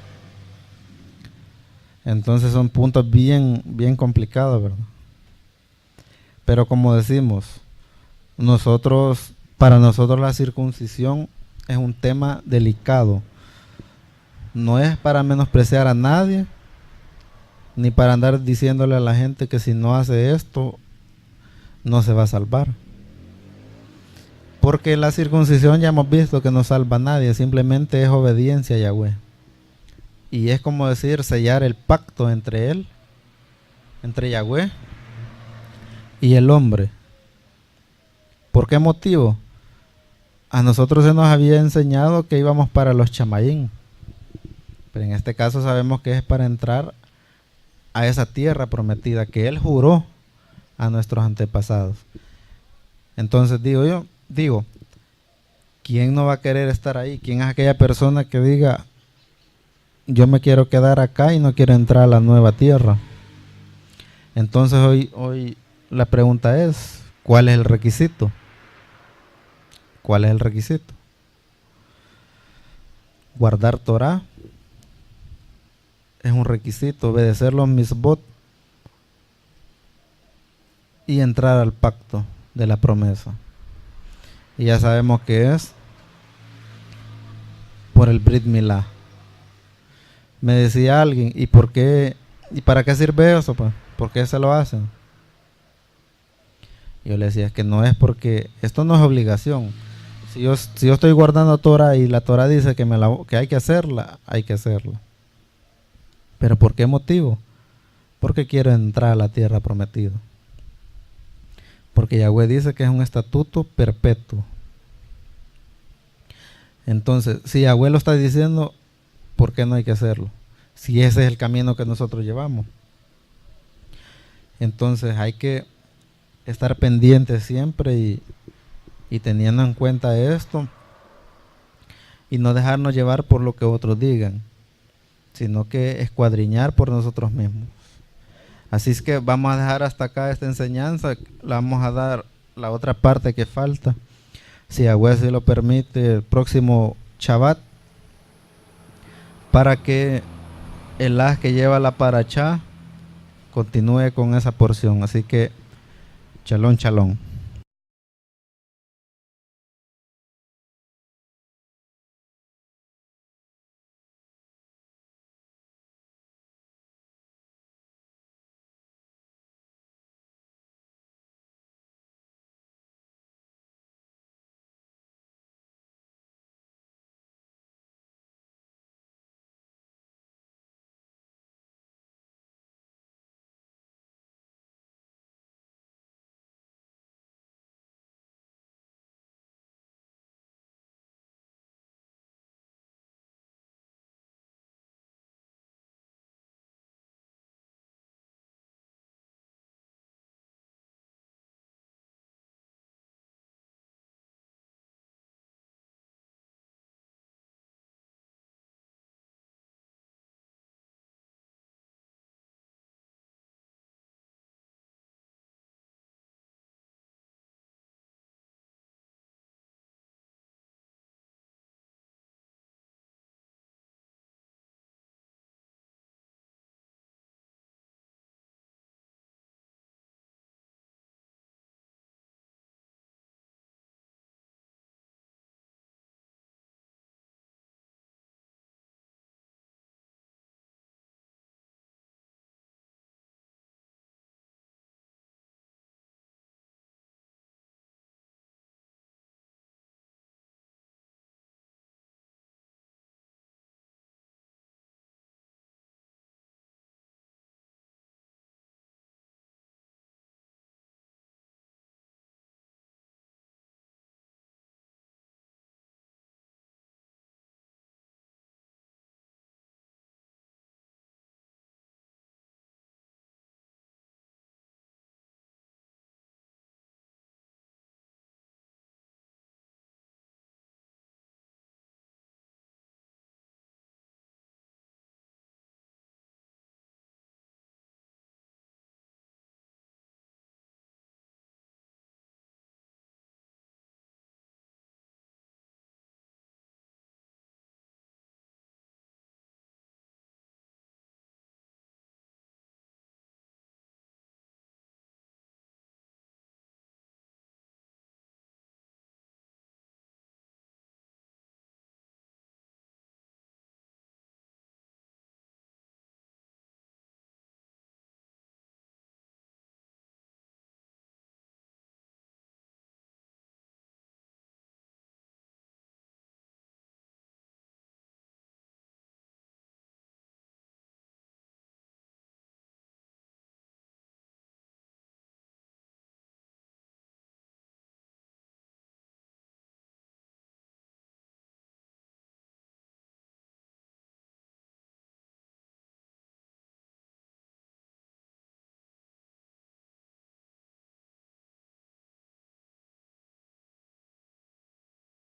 Speaker 1: Entonces son puntos bien complicados, ¿verdad? Pero como decimos, para nosotros la circuncisión es un tema delicado. No es para menospreciar a nadie, ni para andar diciéndole a la gente que si no hace esto, no se va a salvar. Porque la circuncisión ya hemos visto que no salva a nadie, simplemente es obediencia a Yahweh. Y es como decir, sellar el pacto entre Yahweh y el hombre. ¿Por qué motivo? A nosotros se nos había enseñado que íbamos para los chamayín, pero en este caso sabemos que es para entrar a esa tierra prometida que Él juró a nuestros antepasados. Entonces digo, ¿quién no va a querer estar ahí? ¿Quién es aquella persona que diga, yo me quiero quedar acá y no quiero entrar a la nueva tierra? Entonces hoy la pregunta es, ¿cuál es el requisito? ¿Cuál es el requisito? Guardar Torá es un requisito, obedecer los misbot y entrar al pacto de la promesa. Y ya sabemos que es por el Brit Milá. Me decía alguien, ¿y por qué? ¿Y para qué sirve eso? Pues? ¿Por qué se lo hacen? Yo le decía, es que no es porque, esto no es obligación. Si yo estoy guardando Torah y la Torah dice que hay que hacerla, hay que hacerla. ¿Pero por qué motivo? Porque quiero entrar a la tierra prometida. Porque Yahweh dice que es un estatuto perpetuo. Entonces, si Yahweh lo está diciendo, ¿por qué no hay que hacerlo? Si ese es el camino que nosotros llevamos. Entonces hay que estar pendientes siempre y teniendo en cuenta esto y no dejarnos llevar por lo que otros digan, sino que escuadriñar por nosotros mismos. Así es que vamos a dejar hasta acá esta enseñanza, la vamos a dar la otra parte que falta, si Yahweh se lo permite, el próximo Shabbat, para que el haz que lleva la parachá continúe con esa porción. Así que, shalom, shalom.